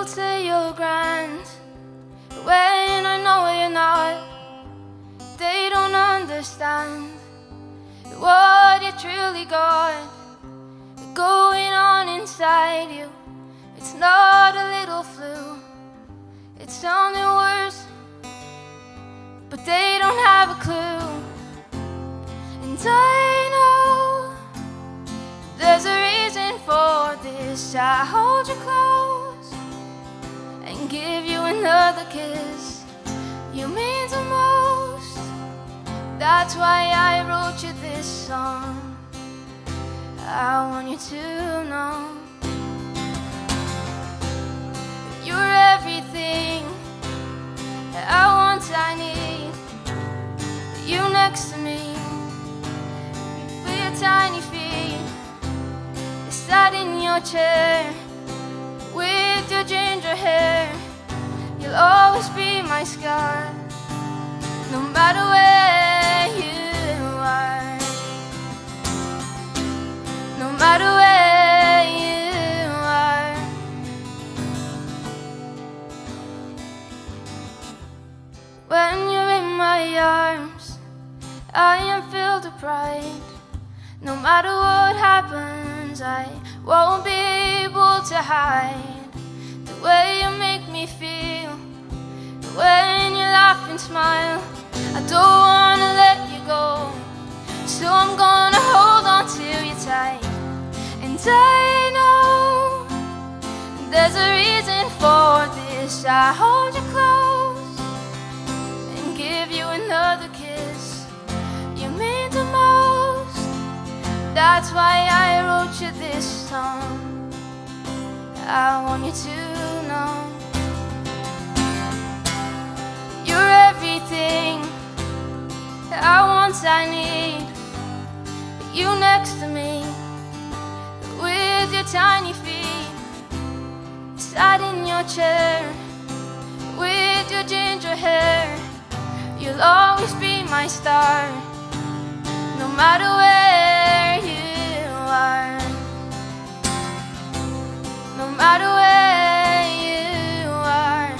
people say you're grand when I know you're not. They don't understand what you truly got going on inside you. It's not a little flu, it's something worse, but they don't have a clue. And I know there's a reason for this. I hold you close and give you another kiss. You mean the most. That's why I wrote you this song. I want you to know you're everything I want, I need. You next to me with your tiny feet, sat in your chair with your ginger hair. You'll always be my scar, no matter where you are, no matter where you are. When you're in my arms, I am filled with pride. No matter what happens, I won't be able to hide the way you make me feel. When you laugh and smile, I don't wanna let you go, so I'm gonna hold on to you tight. And I know there's a reason for this. I hold you close and give you another kiss. You mean the most. That's why I wrote you this song. I want you to know you're everything I want, I need. You next to me with your tiny feet, sat in your chair with your ginger hair. You'll always be my star, no matter where you are, no matter where you are.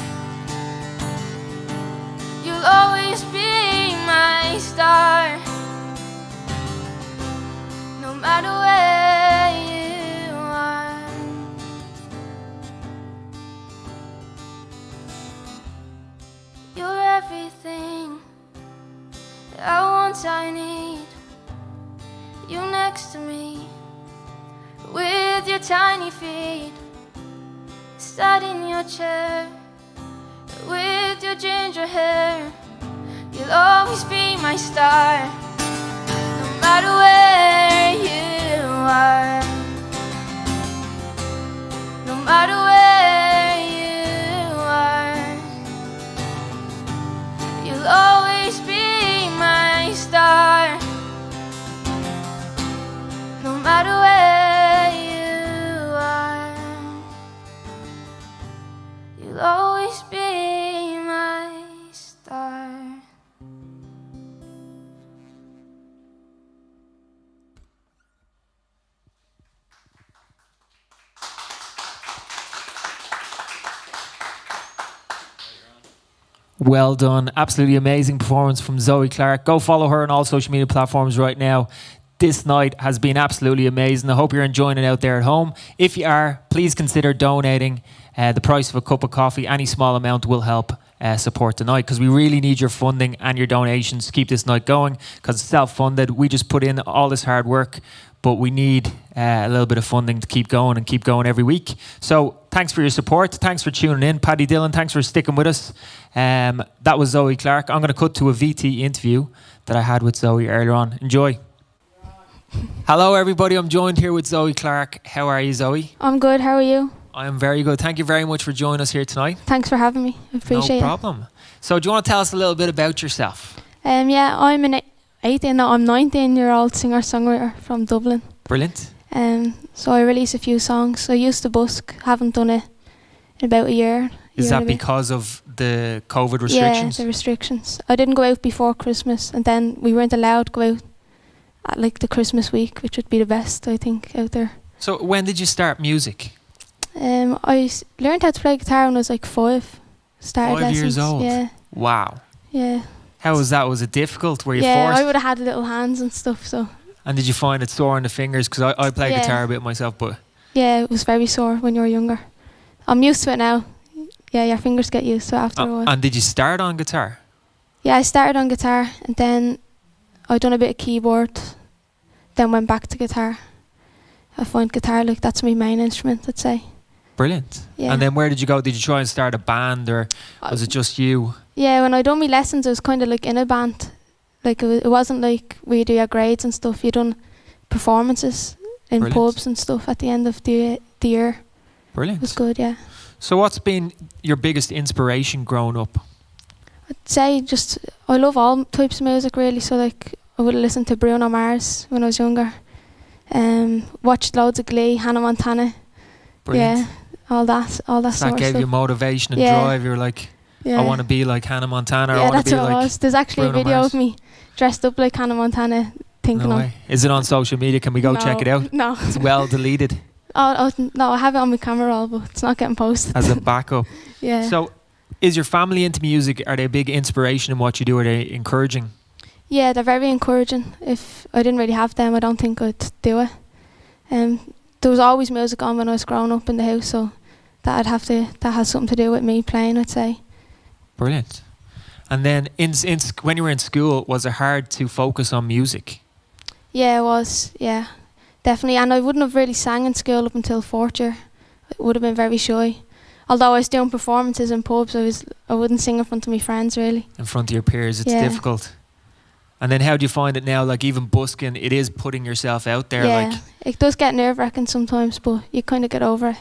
You'll always be my star, no matter where you are. You're everything I want, I need. You next to me with your tiny feet, sat in your chair with your ginger hair. You'll always be my star, no matter where you are, no matter where you are. You'll always be my star, no matter where you are. You'll always be my star. Well done. Absolutely amazing performance from Zoe Clarke. Go follow her on all social media platforms right now. This night has been absolutely amazing. I hope you're enjoying it out there at home. If you are, please consider donating. The price of a cup of coffee, any small amount will help support the night, because we really need your funding and your donations to keep this night going, because it's self-funded. We just put in all this hard work, but we need a little bit of funding to keep going and keep going every week. So thanks for your support. Thanks for tuning in. Paddy Dillon, thanks for sticking with us. That was Zoe Clarke. I'm going to cut to a VT interview that I had with Zoe earlier on. Enjoy. Hello, everybody. I'm joined here with Zoe Clarke. How are you, Zoe? I'm good, how are you? I am very good. Thank you very much for joining us here tonight. Thanks for having me, I appreciate it. No problem. So do you want to tell us a little bit about yourself? Yeah, I'm an 19-year-old singer-songwriter from Dublin. Brilliant. So I release a few songs. I used to busk, haven't done it in about a year. Is that because of the COVID restrictions? Yeah, the restrictions. I didn't go out before Christmas, and then we weren't allowed to go out at like the Christmas week, which would be the best, I think, out there. So when did you start music? Learned how to play guitar when I was like 5. Started 5 lessons. years old? Yeah. Wow. Yeah. How was that? Was it difficult? Were you Yeah, forced? I would have had little hands and stuff, so. And did you find it sore on the fingers? Because I play guitar a bit myself, but... Yeah, it was very sore when you were younger. I'm used to it now. Yeah, your fingers get used to it after a while. And did you start on guitar? Yeah, I started on guitar and then I done a bit of keyboard, then went back to guitar. I find guitar, like, that's my main instrument, I'd say. Brilliant. Yeah. And then where did you go? Did you try and start a band, or was it just you? Yeah, when I done my lessons, I was kind of like in a band. Like, it wasn't like we do your grades and stuff. You done performances in Brilliant. pubs and stuff at the end of the year. Brilliant. It was good, yeah. So what's been your biggest inspiration growing up? I'd say just, I love all types of music really, so like I would have listened to Bruno Mars when I was younger. Watched loads of Glee, Hannah Montana. Brilliant. Yeah, all that So sort that of stuff. gave you motivation and Yeah. drive. You're like, Yeah. I want to be like Hannah Montana. I Yeah, want that's to be what it like was. There's actually Bruno a video Mars. of me dressed up like Hannah Montana thinking No on. way. Is it on social media? Can we go check it out? No. It's well deleted No, I have it on my camera roll, but it's not getting posted. as a backup. Yeah. So is your family into music? Are they a big inspiration in what you do? Are they encouraging? Yeah, they're very encouraging. If I didn't really have them, I don't think I'd do it. There was always music on when I was growing up in the house, so that has something to do with me playing, I'd say. Brilliant. And then when you were in school, was it hard to focus on music? Yeah, it was. Yeah, definitely. And I wouldn't have really sang in school up until 4th year. I would have been very shy. Although I was doing performances in pubs, I wouldn't sing in front of my friends really. In front of your peers, it's Yeah. difficult. And then how do you find it now? Like even busking, it is putting yourself out there. Yeah, Like, it does get nerve-wracking sometimes, but you kind of get over it.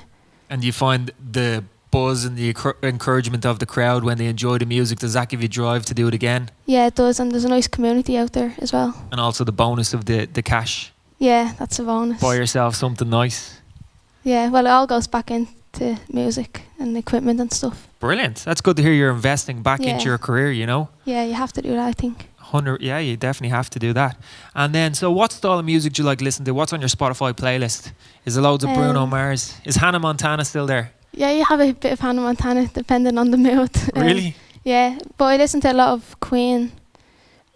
and you find the buzz and the encouragement of the crowd when they enjoy the music. Does that give you drive to do it again? Yeah, it does, and there's a nice community out there as well. And also the bonus of the cash. Yeah, that's a bonus. Buy yourself something nice. Yeah, well, it all goes back into music and equipment and stuff. Brilliant. That's good to hear you're investing back into Yeah. your career, you know. Yeah, you have to do that, I think. 100, yeah, you definitely have to do that. And then, so what style of music do you like listen to? What's on your Spotify playlist? Is there loads of Bruno Mars? Is Hannah Montana still there? Yeah, you have a bit of Hannah Montana depending on the mood. Really? Yeah, but I listen to a lot of Queen,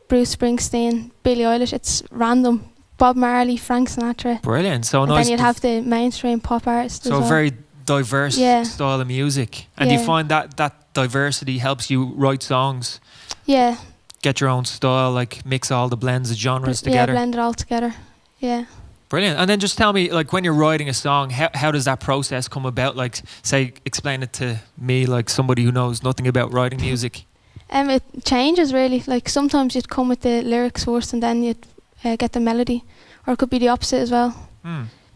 Bruce Springsteen, Billie Eilish. It's random. Bob Marley, Frank Sinatra. Brilliant. So And nice. then you'd have the mainstream pop artists as So well. very diverse Yeah. style of music. And do you Yeah. find that diversity helps you write songs, Yeah. get your own style, like mix all the blends of genres Yeah, together? blend it all together. Yeah. Brilliant. And then just tell me, like when you're writing a song, how does that process come about? Like, say, explain it to me, like somebody who knows nothing about writing music. It changes really. Like sometimes you'd come with the lyrics first and then you'd get the melody. Or it could be the opposite as well.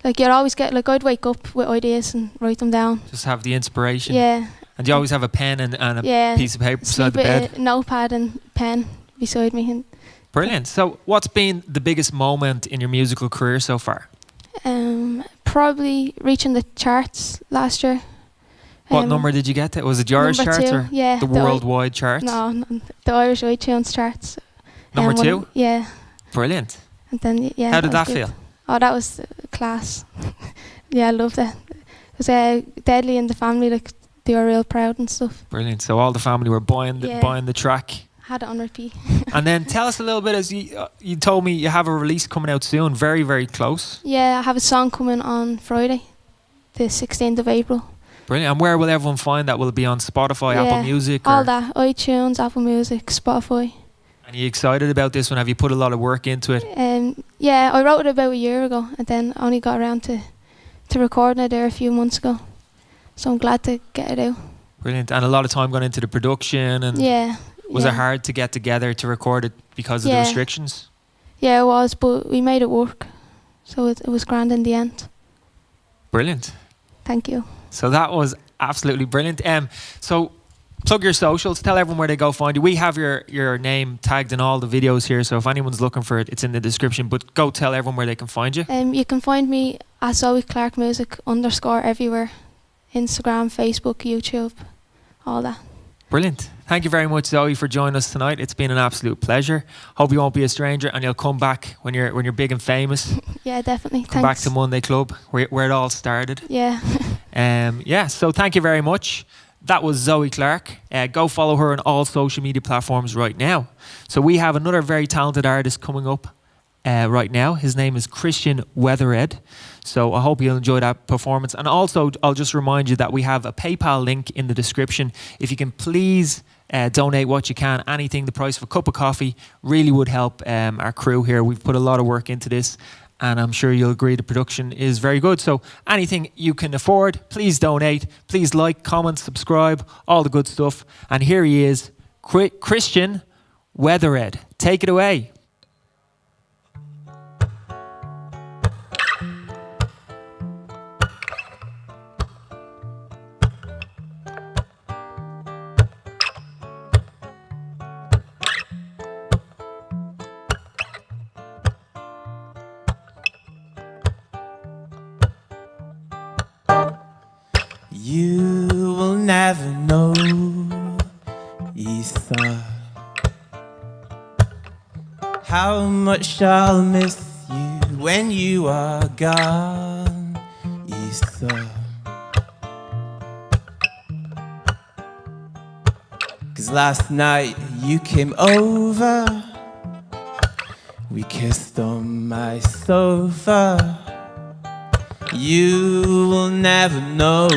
Like you'd always get, like I'd wake up with ideas and write them down. Just have the inspiration. Yeah. And you always have a pen and a Yeah. piece of paper beside Sleep the bed. with a notepad and pen beside me. And Brilliant. So what's been the biggest moment in your musical career so far? probably reaching the charts last year. What number did you get to? Was it your number charts 2, or yeah, the worldwide charts? No, the Irish iTunes charts. Number 2? Yeah. Brilliant. And then yeah. How did that was good. feel? Oh, that was class. Yeah, I loved it. It was deadly in the family, like they were real proud and stuff. Brilliant. So all the family were buying Yeah. the track. Had it on repeat. And then tell us a little bit, as you told me you have a release coming out soon, very, very close. Yeah, I have a song coming on Friday, the 16th of April. Brilliant. And where will everyone find that? Will it be on Spotify, Yeah, Apple Music? all or- that. iTunes, Apple Music, Spotify. And are you excited about this one? Have you put a lot of work into it? Yeah, I wrote it about a year ago and then only got around to recording it there a few months ago. So I'm glad to get it out. Brilliant. And a lot of time gone into the production. And Yeah. was yeah. it hard to get together to record it because of the Yeah. restrictions? Yeah, it was, but we made it work. So it was grand in the end. Brilliant. Thank you. So that was absolutely brilliant. So plug your socials. Tell everyone where they go find you. We have your name tagged in all the videos here. So if anyone's looking for it, it's in the description. But go tell everyone where they can find you. You can find me at Zoe Clarke Music _ everywhere. Instagram, Facebook, YouTube, all that. Brilliant. Thank you very much, Zoe, for joining us tonight. It's been an absolute pleasure. Hope you won't be a stranger and you'll come back when you're big and famous. Yeah, definitely. Come back to Monday Club, where it all started. Yeah. Yeah, so thank you very much. That was Zoe Clarke. Go follow her on all social media platforms right now. So we have another very talented artist coming up right now. His name is Christian Wethered. So I hope you'll enjoy that performance. And also, I'll just remind you that we have a PayPal link in the description. If you can please donate what you can, anything, the price of a cup of coffee really would help our crew here. We've put a lot of work into this, and I'm sure you'll agree the production is very good. So anything you can afford, please donate. Please like, comment, subscribe, all the good stuff. And here he is, Christian Wethered. Take it away. You will never know, Ether, how much I'll miss you when you are gone, Ether. 'Cause last night you came over, we kissed on my sofa. You will never know.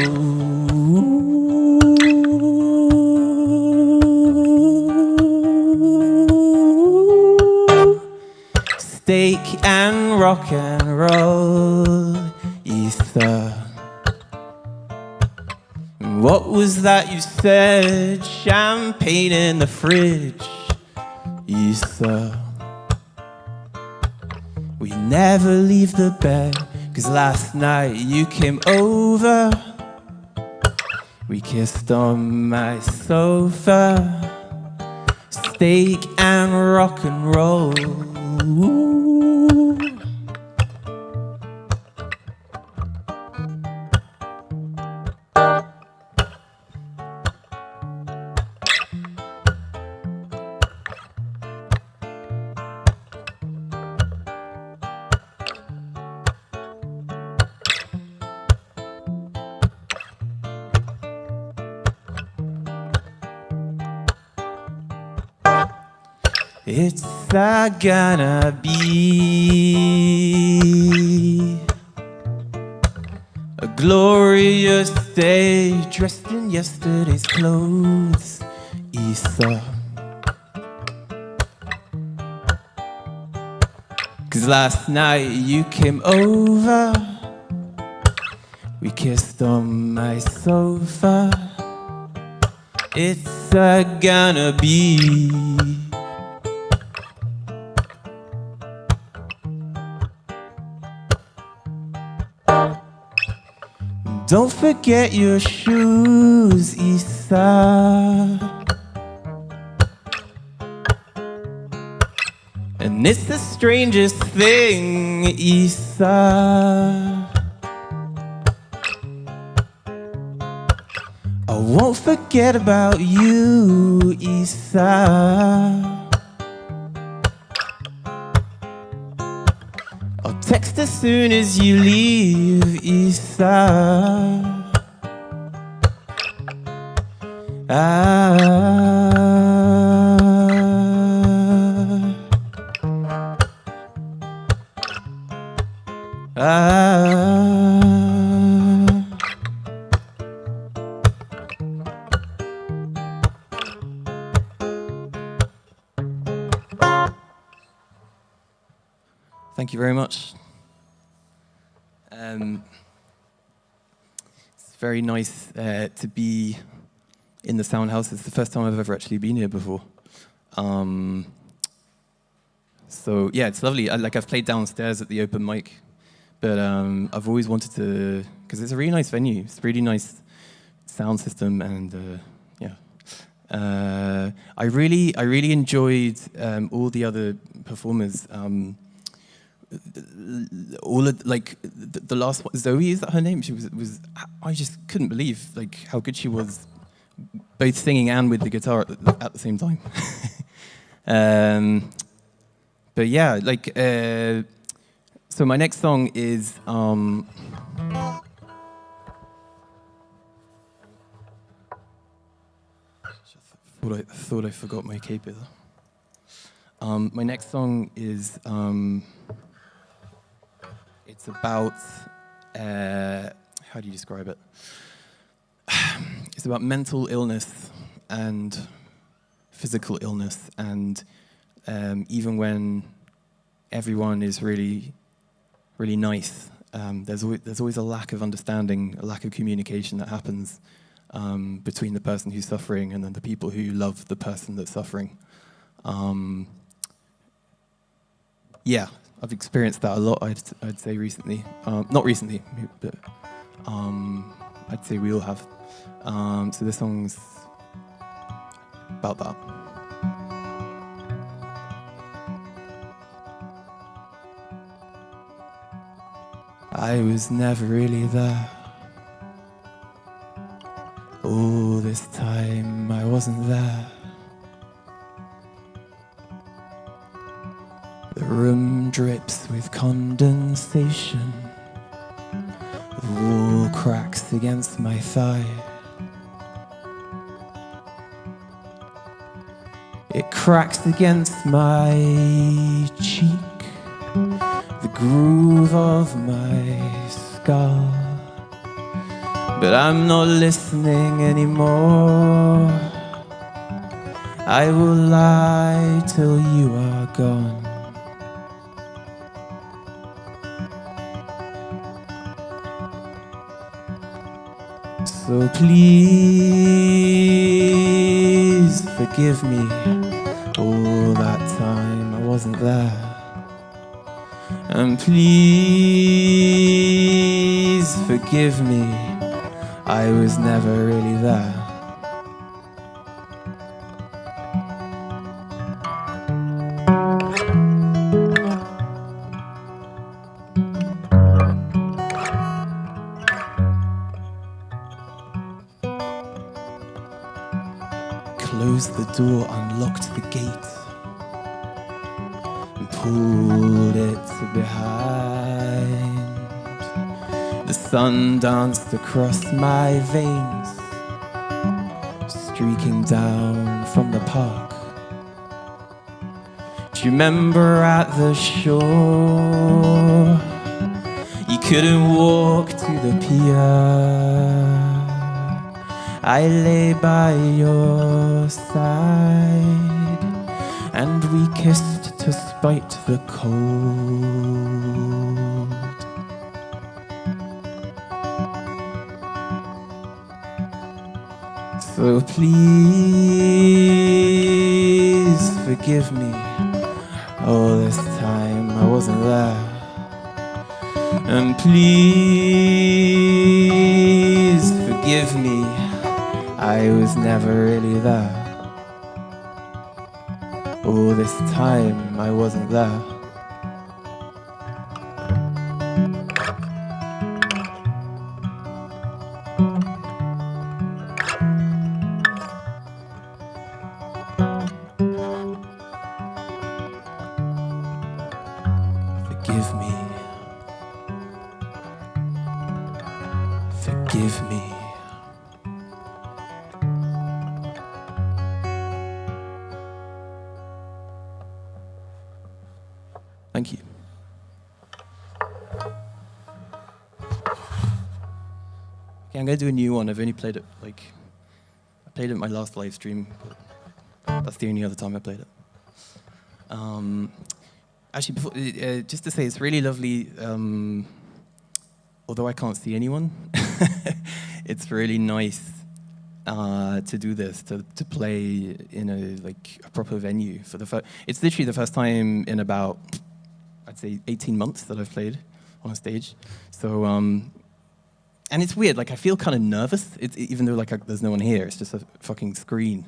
Steak and rock and roll, Ether. What was that you said? Champagne in the fridge, Ether. We never leave the bed. 'Cause last night you came over, we kissed on my sofa. Steak and rock and roll. It's gonna be a glorious day, dressed in yesterday's clothes, Ether. 'Cause last night you came over, we kissed on my sofa. It's gonna be don't forget your shoes, Ether. And it's the strangest thing, Ether. I won't forget about you, Ether. I'll text as soon as you leave, Ether. Thank you very much. It's very nice to be in the Sound House. It's the first time I've ever actually been here before. So yeah, it's lovely. I've played downstairs at the open mic, but I've always wanted to, because it's a really nice venue. It's a really nice sound system, and yeah. I really enjoyed all the other performers. All of, like the last one, Zoe, is that her name? She was I just couldn't believe like how good she was, both singing and with the guitar at the same time. But yeah, like so my next song is thought I forgot my cape. My next song is it's about how do you describe it? It's about mental illness and physical illness, and even when everyone is really, really nice, there's always a lack of understanding, a lack of communication that happens between the person who's suffering and then the people who love the person that's suffering. Yeah, I've experienced that a lot, I'd say recently. Not recently, but I'd say we all have. So this song's about that. I was never really there. All this time I wasn't there. The room drips with condensation. The wall cracks against my thigh. It cracks against my cheek, the groove of my skull. But I'm not listening anymore. I will lie till you are gone. So please forgive me. All that time I wasn't there. And please forgive me, I was never really there. Closed the door, unlocked the gate, and pulled it behind. The sun danced across my veins, streaking down from the park. Do you remember at the shore? You couldn't walk to the pier. I lay by your side, and we kissed to spite the cold. So please forgive me. All this time I wasn't there. And please forgive me, I was never really there. All this time I wasn't there. Forgive me. Forgive me. Thank you. Okay, I'm going to do a new one. I've only played it, I played it at my last live stream. That's the only other time I played it. Actually, before, just to say, it's really lovely, although I can't see anyone, it's really nice to do this, to play in a proper venue. It's literally the first time in about, I'd say 18 months that I've played on a stage. So, and it's weird, I feel kind of nervous, even though there's no one here, it's just a fucking screen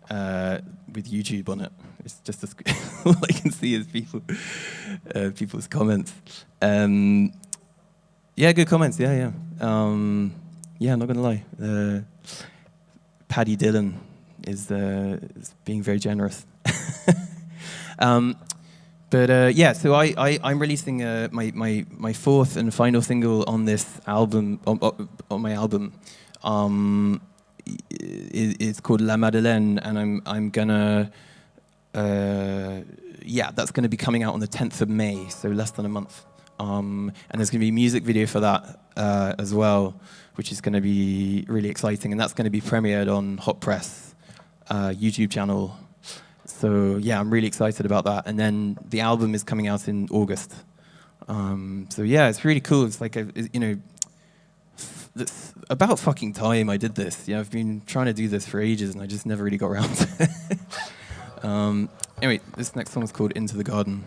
with YouTube on it. It's just a screen. All I can see is people's comments. Yeah, good comments, yeah. Yeah, I'm not gonna lie. Paddy Dillon is being very generous. Yeah, so I'm releasing my fourth and final single on this album, on my album. it's called La Madeleine, and I'm gonna that's gonna be coming out on the 10th of May, so less than a month. And there's gonna be a music video for that as well, which is gonna be really exciting, and that's gonna be premiered on Hot Press YouTube channel. So yeah, I'm really excited about that. And then the album is coming out in August. So yeah, it's really cool. It's like it's about fucking time I did this. Yeah, I've been trying to do this for ages, and I just never really got around to it. Anyway, this next song is called Into the Garden.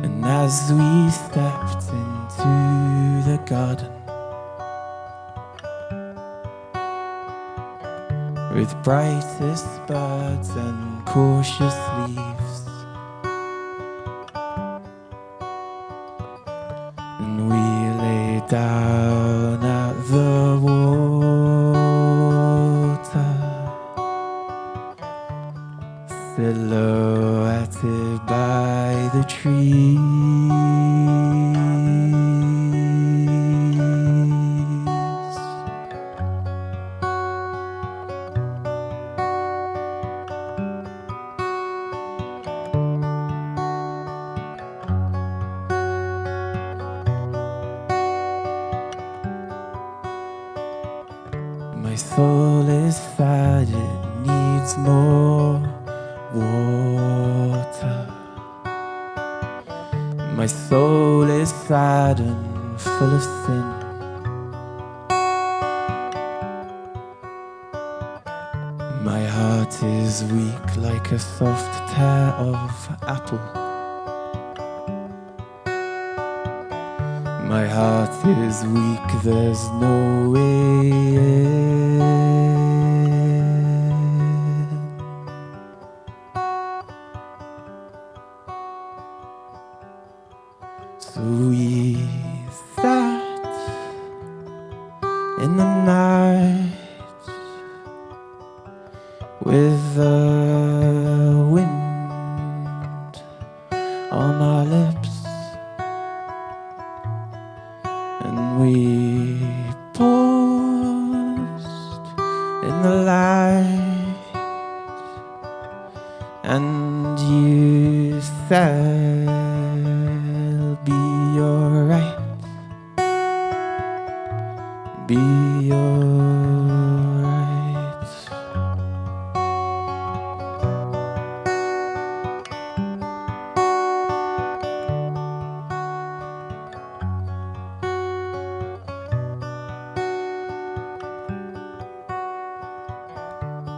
And as we stepped into the garden, with brightest birds and cautious leaves, and we lay down at the water, silhouetted by the trees. My soul is sad, it needs more water. My soul is sad and full of sin. My heart is weak like a soft tear of apple. My heart is weak, there's no way in. So we sat in the night with the wind on our lips, and we paused in the light, and you said, "Be alright, be alright."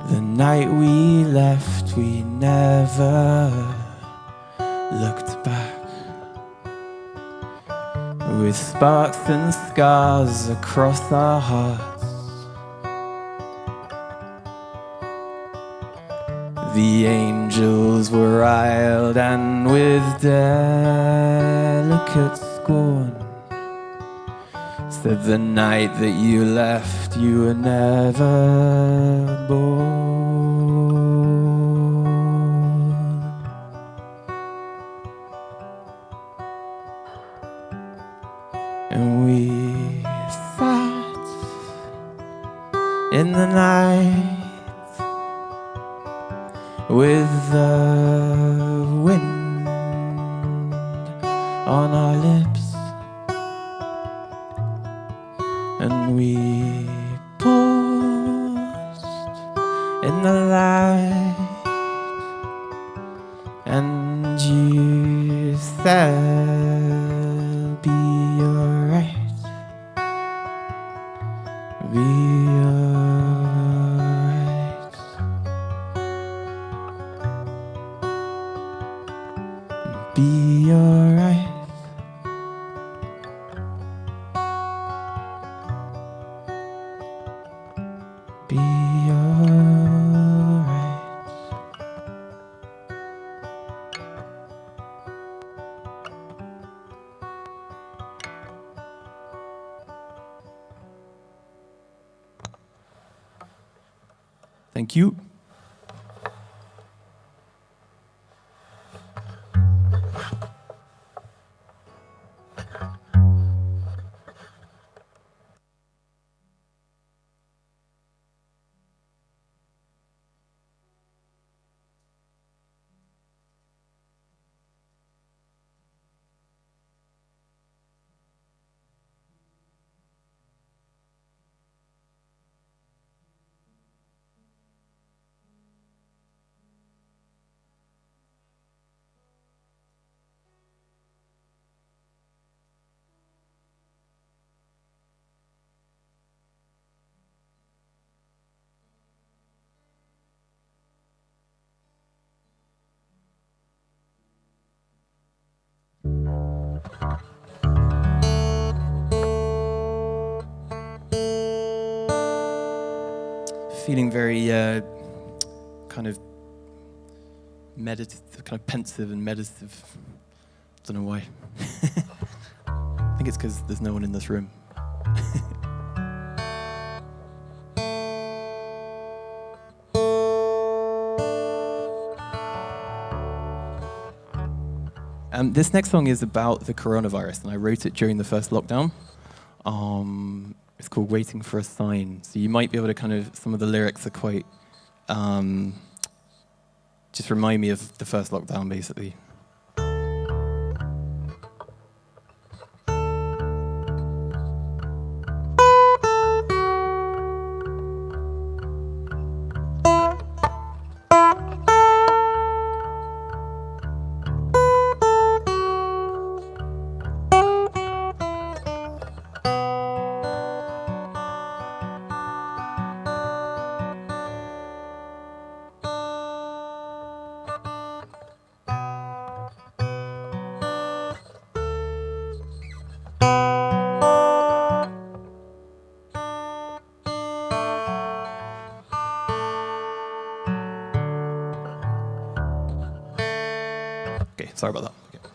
The night we left, we never looked back. With sparks and scars across our hearts, the angels were riled, and with delicate scorn said the night that you left, you were never born. And we sat in the night with the wind on our lips, and we paused in the light, and you said, "Be alright, be alright, be alright." Be alright. Thank you. Feeling very kind of meditative, kind of pensive and meditative. Don't know why. I think it's because there's no one in this room. This next song is about the coronavirus, and I wrote it during the first lockdown. It's called Waiting for a Sign. So you might be able to kind of, some of the lyrics are quite, just remind me of the first lockdown, basically. Sorry about that. Okay.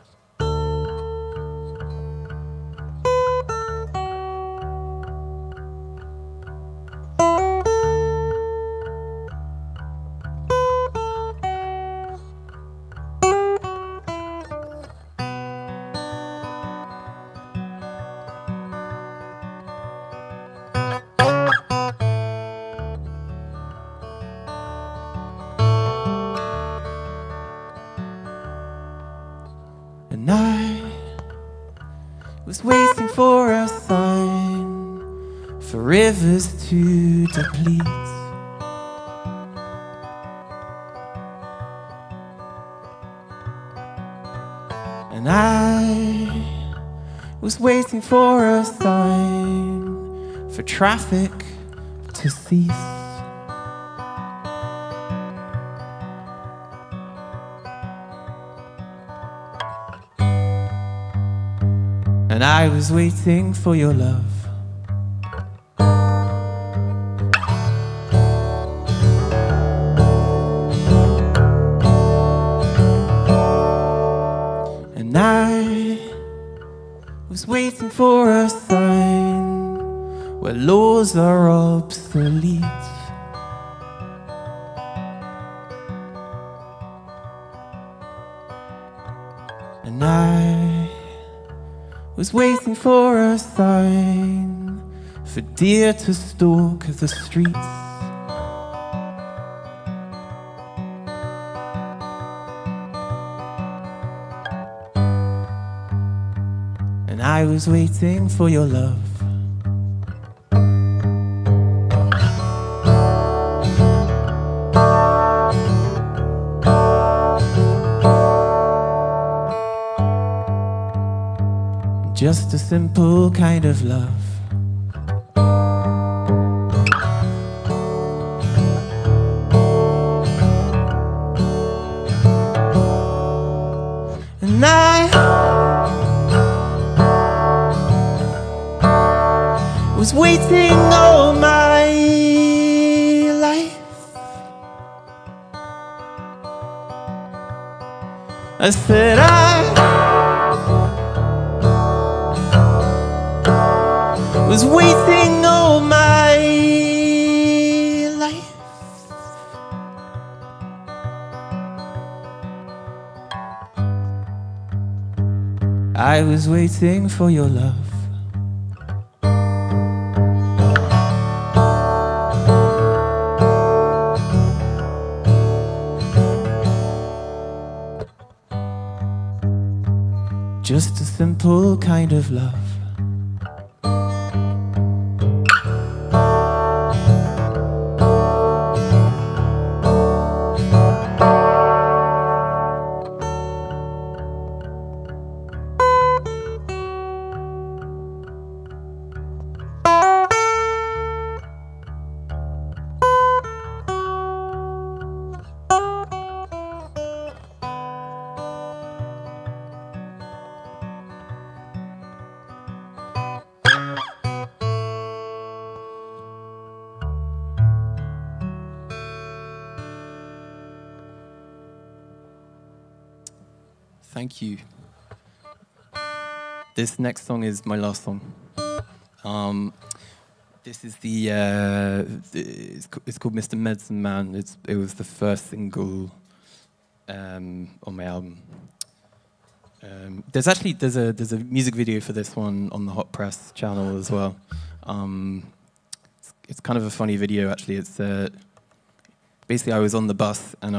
And I was waiting for a sign, for rivers to deplete, and I was waiting for a sign, for traffic to cease. And I was waiting for your love. And I was waiting for a sign where laws are obsolete. And I was waiting for a sign for deer to stalk the streets. And I was waiting for your love. Just a simple kind of love. And I was waiting all my life. I said was waiting all my life I was waiting for your love. Just a simple kind of love. Thank you. This next song is my last song. This is it's called Mr. Medicine Man. It was the first single on my album. There's a music video for this one on the Hot Press channel as well. It's kind of a funny video actually. It's basically I was on the bus and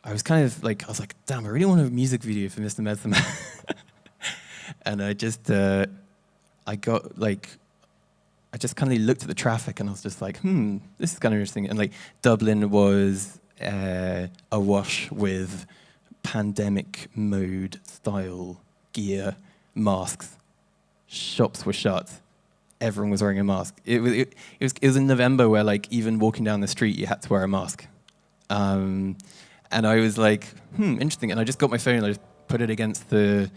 I was kind of like, I was like, damn, I really want a music video for Mr. Medicine Man. And I just, I just kind of looked at the traffic and I was just like, this is kind of interesting. And like Dublin was awash with pandemic mode style gear, masks. Shops were shut. Everyone was wearing a mask. It was in November where like even walking down the street you had to wear a mask. And I was like, interesting. And I just got my phone and I just put it against the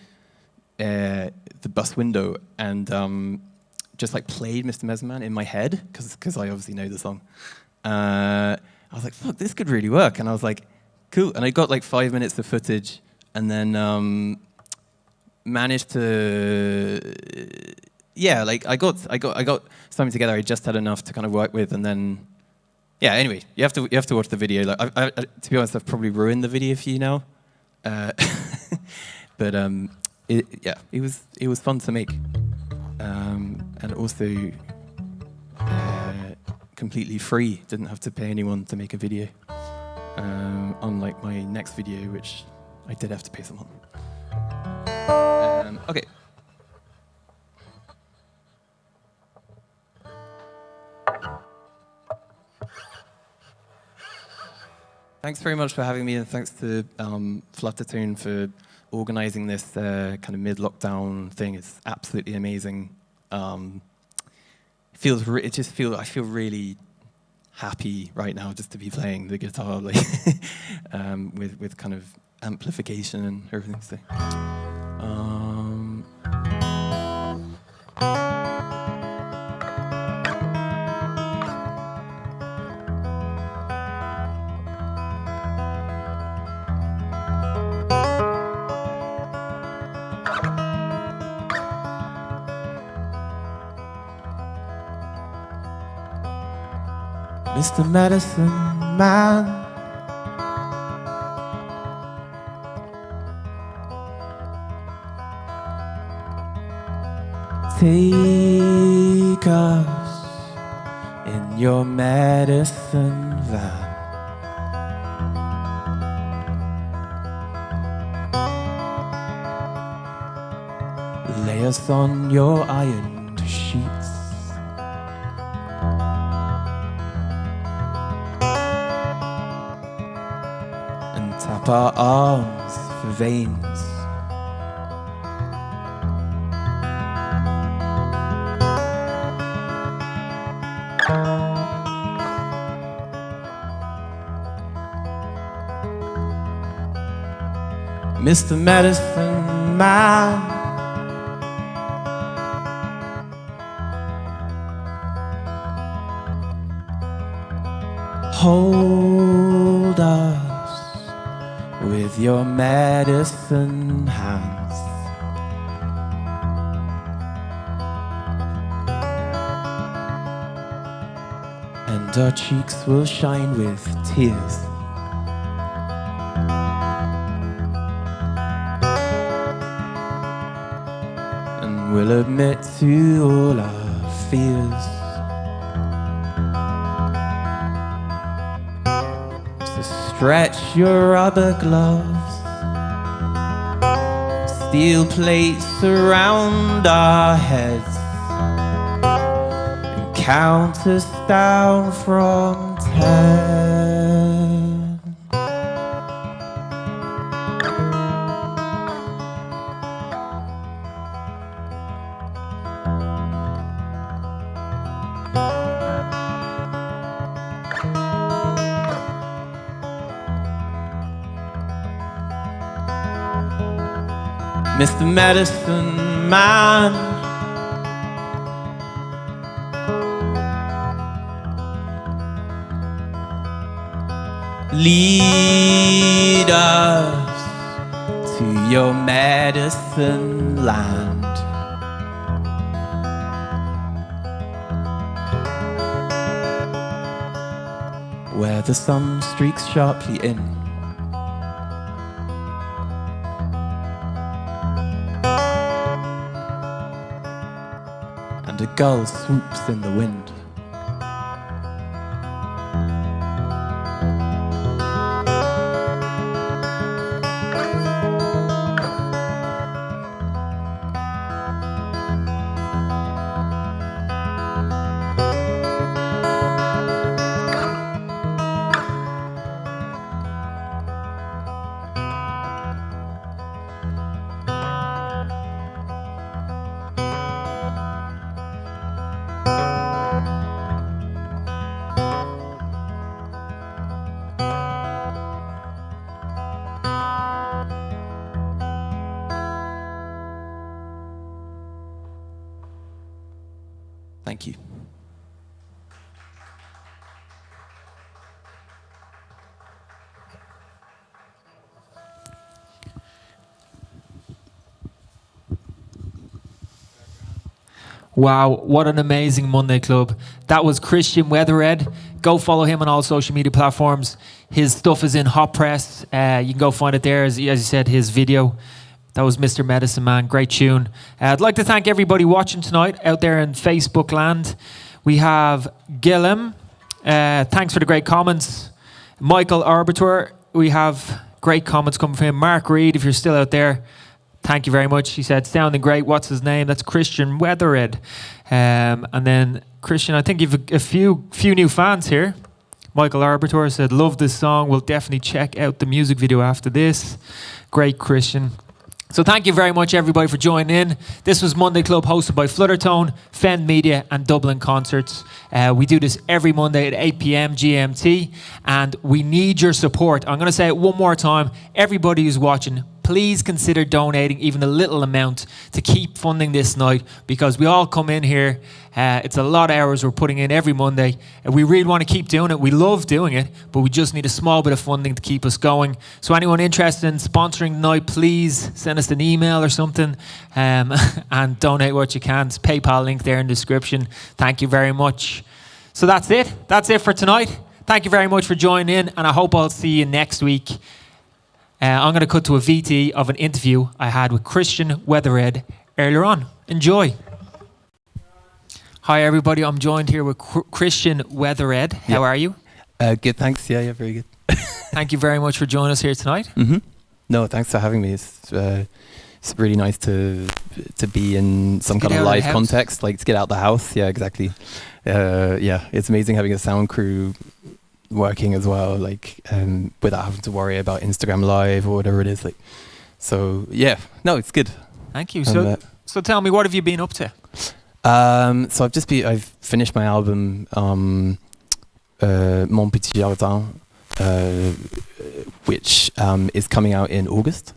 bus window and just like played Mr. Medicine Man in my head because I obviously know the song. I was like, fuck, this could really work. And I was like, cool. And I got like 5 minutes of footage and then managed to, like I got something together. I just had enough to kind of work with, and then. Yeah. Anyway, you have to watch the video. Like, I, to be honest, I've probably ruined the video for you now. But it was fun to make, and also completely free. Didn't have to pay anyone to make a video. Unlike my next video, which I did have to pay someone. Okay. Thanks very much for having me, and thanks to Fluttertone for organising this kind of mid-lockdown thing. It's absolutely amazing. I feel really happy right now just to be playing the guitar, like with kind of amplification and everything. So. Mr. Medicine Man, take us in your medicine van. Lay us on your ironed sheets. Tap our arms for veins. Mr. Medicine Man, hold us with your medicine hands. And our cheeks will shine with tears. we'll admit to all our fears. So stretch your rubber gloves, steel plates around our heads, and count us down from 10. Mr. Medicine Man, lead us to your medicine land. Where the sun streaks sharply in, and a gull swoops in the wind. Thank you. Wow, what an amazing Monday Club. That was Christian Wethered. Go follow him on all social media platforms. His stuff is in Hot Press. You can go find it there, as you said, his video. That was Mr. Medicine Man. Great tune. I'd like to thank everybody watching tonight out there in Facebook land. We have Gillum. Thanks for the great comments. Michael Arbiter. We have great comments coming from him. Mark Reed, if you're still out there, thank you very much. He said, sounding great. What's his name? That's Christian Wethered. And then Christian, I think you've a few new fans here. Michael Arbiter said, love this song. We'll definitely check out the music video after this. Great, Christian. So thank you very much, everybody, for joining in. This was Monday Club, hosted by Fluttertone, FEND Media, and Dublin Concerts. We do this every Monday at 8 p.m. GMT, and we need your support. I'm going to say it one more time. Everybody who's watching, please consider donating even a little amount to keep funding this night, because we all come in here. It's a lot of hours we're putting in every Monday, and we really want to keep doing it. We love doing it, but we just need a small bit of funding to keep us going. So anyone interested in sponsoring the night, please send us an email or something, and donate what you can. It's PayPal link there in the description. Thank you very much. So that's it. That's it for tonight. Thank you very much for joining in, and I hope I'll see you next week. I'm going to cut to a VT of an interview I had with Christian Wethered earlier on. Enjoy. Hi, everybody. I'm joined here with Christian Wethered. How are you? Good, thanks. Yeah, very good. Thank you very much for joining us here tonight. Mm-hmm. No, thanks for having me. It's really nice to be in some kind of live context, like to get out the house. Yeah, exactly. Yeah, it's amazing having a sound crew working as well, like without having to worry about Instagram Live or whatever it is. Like, so yeah, no, it's good. Thank you. So tell me, what have you been up to? So I've finished my album, Mon Petit Jardin, which is coming out in August,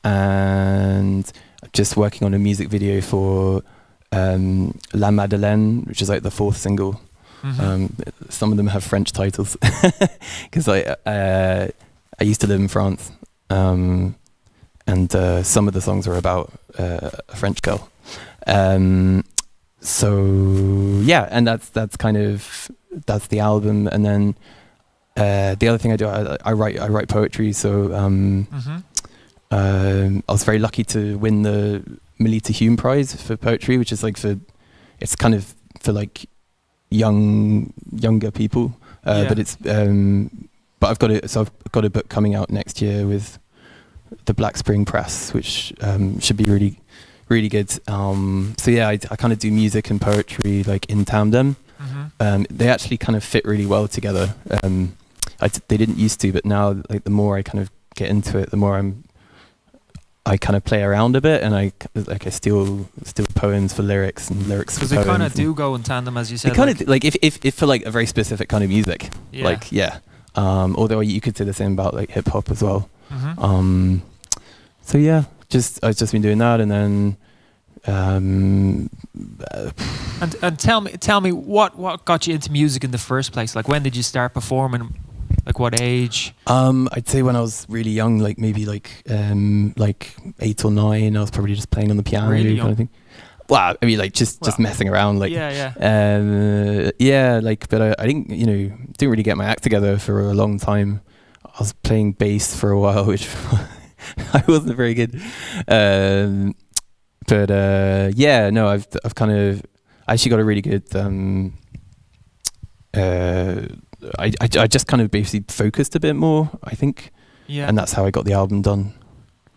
and I'm just working on a music video for La Madeleine, which is like the 4th single. Mm-hmm. Some of them have French titles because I used to live in France, and some of the songs are about a French girl. So yeah, and that's the album, and then the other thing I do, I write poetry. So I was very lucky to win the Melita Hume Prize for poetry, which is like it's kind of for like younger people. But it's but I've got a book coming out next year with the Black Spring Press, which should be really, really good. So yeah, I kind of do music and poetry like in tandem. They actually kind of fit really well together. They didn't used to, but now like the more I kind of get into it, the more I kind of play around a bit, and I steal poems for lyrics and lyrics for poems. Because they kind of do go in tandem, as you said. They kind of like if for like a very specific kind of music, like although you could say the same about like hip hop as well. So yeah, I've just been doing that, and then and tell me what got you into music in the first place? Like, when did you start performing? Like, what age? I'd say when I was really young, like maybe like 8 or 9. I was probably just playing on the piano, really kind of thing. Well, I mean, like just messing around, like like. But I didn't really get my act together for a long time. I was playing bass for a while, which I wasn't very good. I've kind of actually got a really good. I just kind of basically focused a bit more, I think. Yeah. And that's how I got the album done.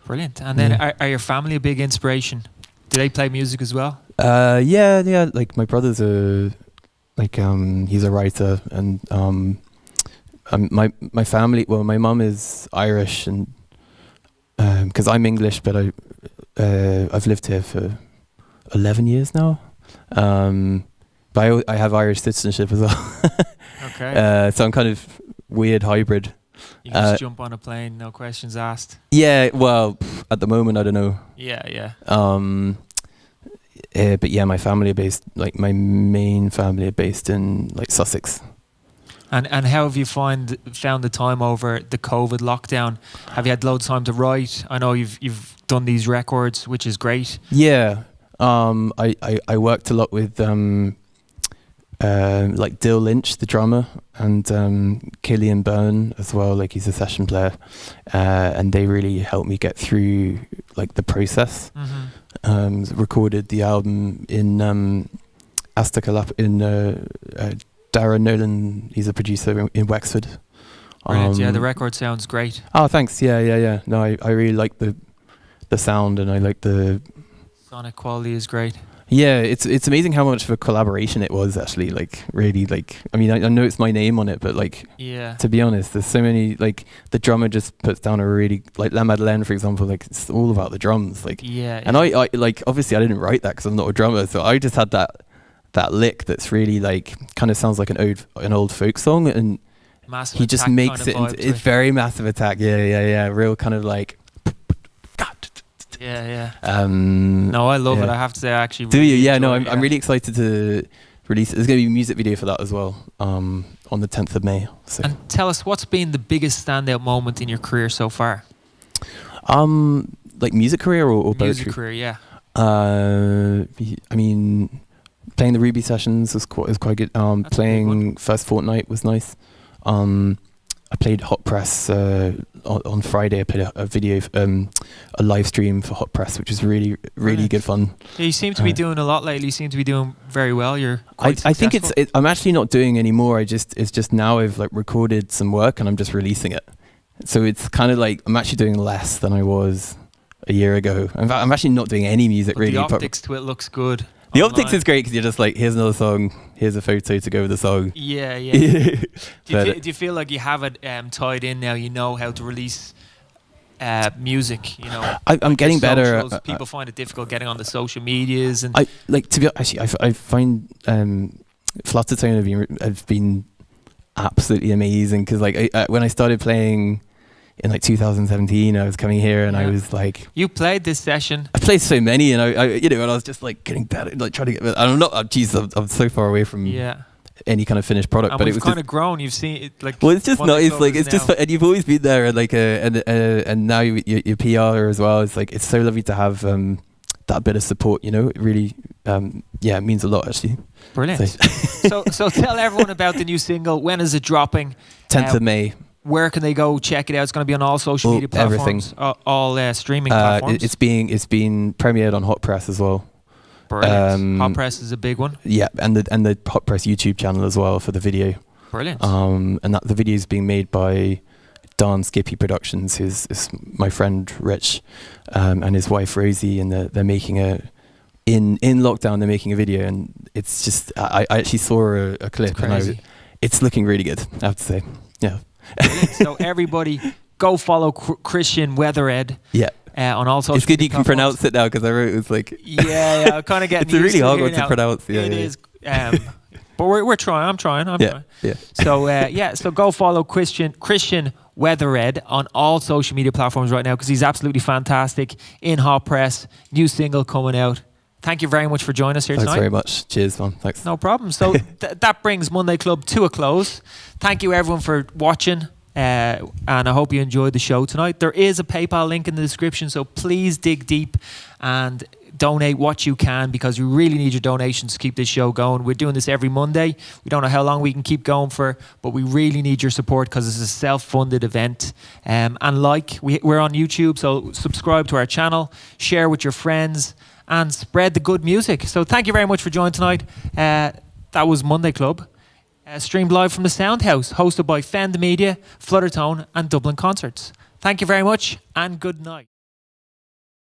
Brilliant. And then are your family a big inspiration? Do they play music as well? Yeah. Like my brother's he's a writer, and my family. Well, my mum is Irish, and because I'm English, but I've lived here for 11 years now. But I have Irish citizenship as well. Okay. So I'm kind of weird hybrid. You can just jump on a plane, no questions asked. Yeah, well, at the moment, I don't know. Yeah. But yeah, my family are based, like my main family are based in like Sussex. And how have you found the time over the COVID lockdown? Have you had loads of time to write? I know you've done these records, which is great. Yeah. I worked a lot with like Dill Lynch, the drummer, and Killian Byrne as well. Like, he's a session player, and they really helped me get through like the process. Recorded the album in Asticalap in Darren Nolan. He's a producer in Wexford. Brilliant. Yeah, the record sounds great. Oh, thanks. Yeah. No, I really like the sound, and I like the sonic quality is great. Yeah, it's amazing how much of a collaboration it was, actually. Like, really, like, I mean, I know it's my name on it, but like, to be honest, there's so many, like, the drummer just puts down a really, like La Madeleine, for example, like, it's all about the drums, like, and I like, obviously I didn't write that because I'm not a drummer, so I just had that lick that's really like, kind of sounds like an old folk song, and Massive he just makes it, it's very Massive Attack, yeah, real kind of like, Yeah. No, I love it. I have to say, I actually. Do you? Yeah. No, I'm really excited to release it. There's going to be a music video for that as well, on the 10th of May. So. And tell us, what's been the biggest standout moment in your career so far? Like music career or poetry? Music career, yeah. I mean, playing the Ruby sessions was quite good. Playing First Fortnight was nice. I played Hot Press on Friday. I played a video, a live stream for Hot Press, which is really good fun. Yeah, you seem to be doing a lot lately. You seem to be doing very well. You're quite I think I'm actually not doing anymore. It's just now I've like recorded some work and I'm just releasing it. So it's kind of like I'm actually doing less than I was a year ago. In fact, I'm actually not doing any music really. The optics to it looks good. The optics is great because you're just like, here's another song, here's a photo to go with the song. Yeah. Do you feel like you have it tied in now? You know how to release music. You know, I'm getting better. People find it difficult getting on the social medias, and I find Fluttertone have been absolutely amazing because like when I started playing in like 2017, I was coming here and I was like, you played this session. I played so many, and and I was just like getting better, like trying to get better. I'm not. I'm so far away from any kind of finished product. And but it was kind of grown. You've seen it like. Well, it's just nice. Like it's just, and you've always been there, and like and now your PR as well. It's like it's so lovely to have that bit of support. You know, it really it means a lot actually. Brilliant. So tell everyone about the new single. When is it dropping? 10th of May. Where can they go check it out? It's going to be on all social media platforms, everything. all streaming platforms. It's been premiered on Hot Press as well. Brilliant. Hot Press is a big one. Yeah, and the Hot Press YouTube channel as well for the video. Brilliant. And that the video is being made by Dan Skippy Productions, who's is my friend Rich, and his wife Rosie, and they're making in lockdown they're making a video, and it's just I actually saw a clip, and it's looking really good, I have to say. Yeah. So everybody go follow Christian Wethered. Yeah. On all social It's good you can platforms. pronounce it now, because I wrote it was like yeah, I'm kind of getting it's a really hard one to now. pronounce. Yeah, it is. But we're trying. I'm trying. Yeah. So so go follow Christian Wethered on all social media platforms right now, because he's absolutely fantastic in Hot Press. New single coming out. Thank you very much for joining us here Thanks tonight. very much. Cheers, man. Thanks. No problem. So that brings Monday Club to a close. Thank you everyone for watching. And I hope you enjoyed the show tonight. There is a PayPal link in the description, so please dig deep and donate what you can, because we really need your donations to keep this show going. We're doing this every Monday. We don't know how long we can keep going for, but we really need your support, because it's a self-funded event. And we're on YouTube, so subscribe to our channel, share with your friends, and spread the good music. So thank you very much for joining tonight. That was Monday Club. Streamed live from the Sound House, hosted by FEND Media, Fluttertone, and Dublin Concerts. Thank you very much, and good night.